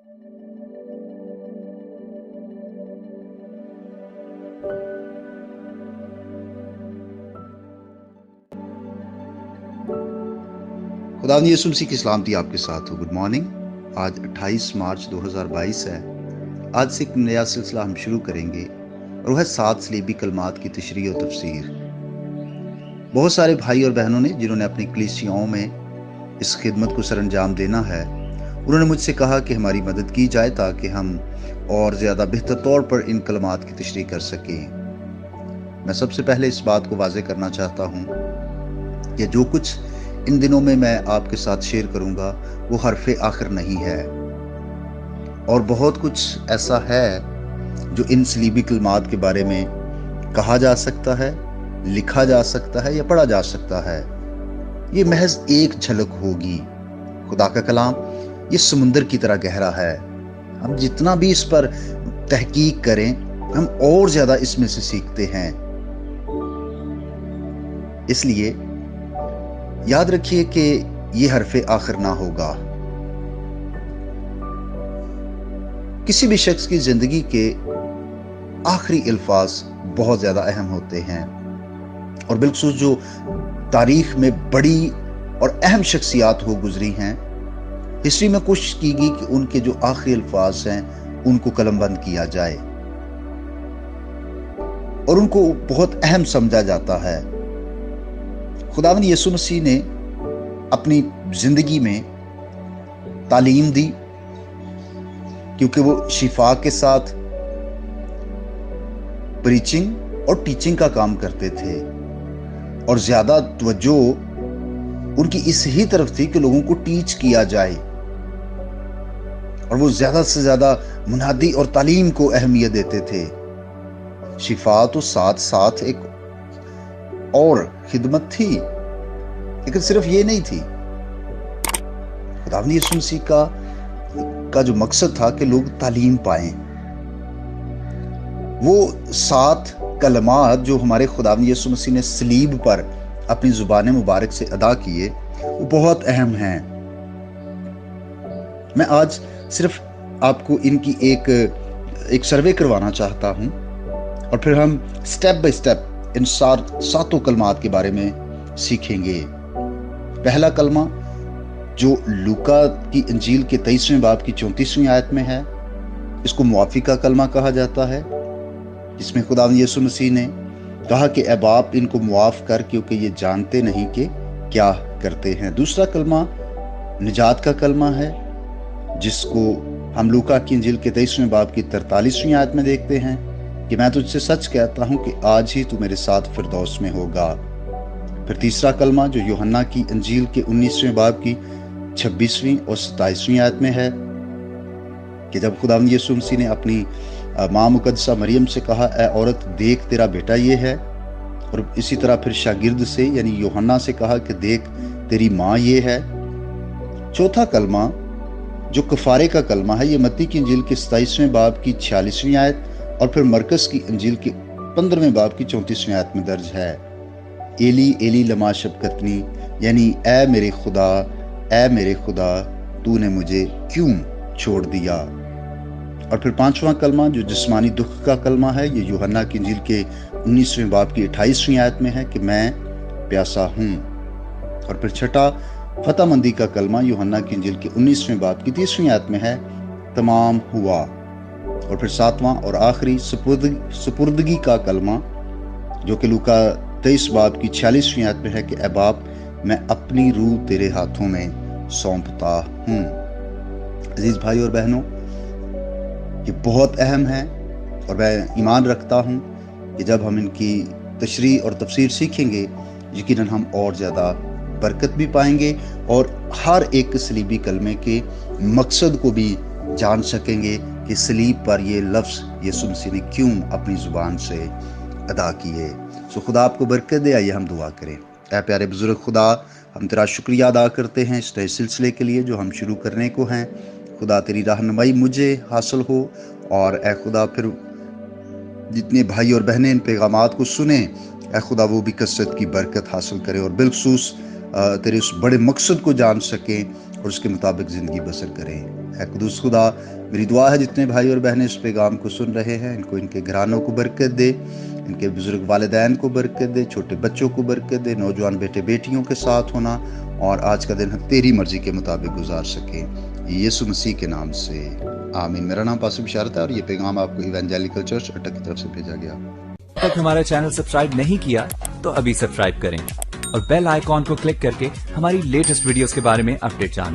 खुदावंद यीशु मसीह की सलामती आपके साथ हो। Good morning. आज 28 मार्च 2022 है। आज से एक नया सिलसिला हम शुरू करेंगे और वह है 7 सलीबी कलमात की तशरीह और तफसीर। बहुत सारे भाई और बहनों ने जिन्होंने अपनी कलीसियाओं में इस खिदमत को सरअंजाम देना है, उन्होंने मुझसे कहा कि हमारी मदद की जाए ताकि हम और ज़्यादा बेहतर तौर पर इन कलमात की तशरीह कर सकें। मैं सबसे पहले इस बात को वाज़ेह करना चाहता हूँ कि जो कुछ इन दिनों में मैं आपके साथ शेयर करूंगा वो हरफ आखिर नहीं है, और बहुत कुछ ऐसा है जो इन सलीबी कलमात के बारे में कहा जा सकता है, लिखा जा सकता है या पढ़ा जा सकता है। ये महज एक झलक होगी। खुदा का कलाम ये समुंदर की तरह गहरा है। हम जितना भी इस पर तहकीक करें, हम और ज़्यादा इसमें से सीखते हैं। इसलिए याद रखिए कि ये हरफ आखिर ना होगा। किसी भी शख्स की जिंदगी के आखिरी अल्फाज बहुत ज्यादा अहम होते हैं, और बिल्कुल जो तारीख में बड़ी और अहम शख्सियात हो गुजरी हैं, हिस्ट्री में कोशिश की गई कि उनके जो आखिरी अल्फाज हैं उनको कलमबंद किया जाए, और उनको बहुत अहम समझा जाता है। खुदावंद यीशु मसीह ने अपनी जिंदगी में तालीम दी, क्योंकि वो शिफा के साथ प्रीचिंग और टीचिंग का काम करते थे, और ज्यादा तवज्जो उनकी इस ही तरफ थी कि लोगों को टीच किया जाए, और वो ज्यादा से ज्यादा मुनादी और तालीम को अहमियत देते थे। शिफा तो साथ साथ एक और खिदमत थी, लेकिन सिर्फ ये नहीं थी। खुदावंद यीशु मसीह का जो मकसद था कि लोग तालीम पाएं। वो 7 कलमात जो हमारे खुदावंद यीशु मसीह ने सलीब पर अपनी जुबान मुबारक से अदा किए, वो बहुत अहम हैं। मैं आज सिर्फ आपको इनकी एक सर्वे करवाना चाहता हूं, और फिर हम स्टेप बाय स्टेप इन 7 कलमात के बारे में सीखेंगे। पहला कलमा जो लूका की इंजील के 23वें बाब की 34वीं आयत में है, इसको मुआफिका कलमा कहा जाता है, जिसमें खुदावंद यीशु मसीह ने कहा कि ऐ बाप इनको मुआफ कर, क्योंकि ये जानते नहीं कि क्या करते हैं। दूसरा कलमा निजात का कलमा है, जिसको हम लूका की इंजील के 23वें बाब की 43वीं आयत में देखते हैं कि मैं तुझसे सच कहता हूं कि आज ही तू मेरे साथ फिरदौस में होगा। फिर तीसरा कलमा जो यूहन्ना की इंजील के 19वें बाब की 26वीं और 27वीं आयत में है, कि जब खुदावंद यीशु मसीह ने अपनी माँ मुकद्दसा मरियम से कहा, ऐ औरत देख तेरा बेटा ये है, और इसी तरह फिर शागिर्द से यानी यूहन्ना से कहा कि देख तेरी माँ ये है। चौथा कलमा जो कफारे का कलमा है, ये मत्ती की इंजील के 27वें बाब की 46वीं आयत और फिर मरकस की इंजील के 15वें बाब की 34वीं आयत में दर्ज है। एली एली लमा शबकतनी, यानी ऐ मेरे खुदा तूने मुझे क्यों छोड़ दिया। और फिर 5वां कलमा जो जिस्मानी दुख का कलमा है, ये यूहन्ना की इंजील के 19वें बाब की 28वीं आयत में है कि मैं प्यासा हूँ। और फिर छठा फतहमंदी का कलमा यूहन्ना की इंजील के 19वें बाब की 30वीं आयत में है, तमाम हुआ। और फिर 7वां और आखिरी सुपुर्दगी का कलमा जो कि लूका 23 बाब की 46वीं आयत में है कि ऐ बाप मैं अपनी रूह तेरे हाथों में सौंपता हूँ। अजीज भाई और बहनों, ये बहुत अहम है, और मैं ईमान रखता हूँ कि जब हम इनकी तशरीह और तफसीर सीखेंगे, यकीनन हम और ज़्यादा बरकत भी पाएंगे, और हर एक सलीबी कलमे के मकसद को भी जान सकेंगे कि सलीब पर ये लफ्ज़ यीशु मसीह ने क्यों अपनी ज़ुबान से अदा किए। सो खुदा आपको बरकत दे। आइए हम दुआ करें। ऐ प्यारे बुजुर्ग खुदा, हम तेरा शुक्रिया अदा करते हैं इस नए सिलसिले के लिए जो हम शुरू करने को हैं। खुदा तेरी रहनुमाई मुझे हासिल हो, और ऐ खुदा फिर जितने भाई और बहनें इन पैगामात को सुने, ऐ खुदा वो भी कसरत की बरकत हासिल करें, और बिलखसूस तेरे उस बड़े मकसद को जान सकें और उसके मुताबिक ज़िंदगी बसर करें। اے قدوس خدا، میری دعا ہے جتنے بھائی اور بہنیں اس پیغام کو سن رہے ہیں، ان کو ان کے گھرانوں کو برکت دے، ان کے بزرگ والدین کو برکت دے، چھوٹے بچوں کو برکت دے، نوجوان بیٹے بیٹیوں کے ساتھ ہونا، اور آج کا دن ہم تیری مرضی کے مطابق گزار سکیں، یسوع مسیح کے نام سے آمین۔ میرا نام پاسٹر بشارت ہے اور یہ پیغام آپ کو ایوانجیلیکل چرچ اٹک کی طرف سے بھیجا گیا۔ اب تک ہمارا چینل سبسکرائب نہیں کیا تو ابھی سبسکرائب کریں اور بیل آئیکن کو کلک کر کے ہماری لیٹسٹ ویڈیوز کے بارے میں اپڈیٹ جانیں۔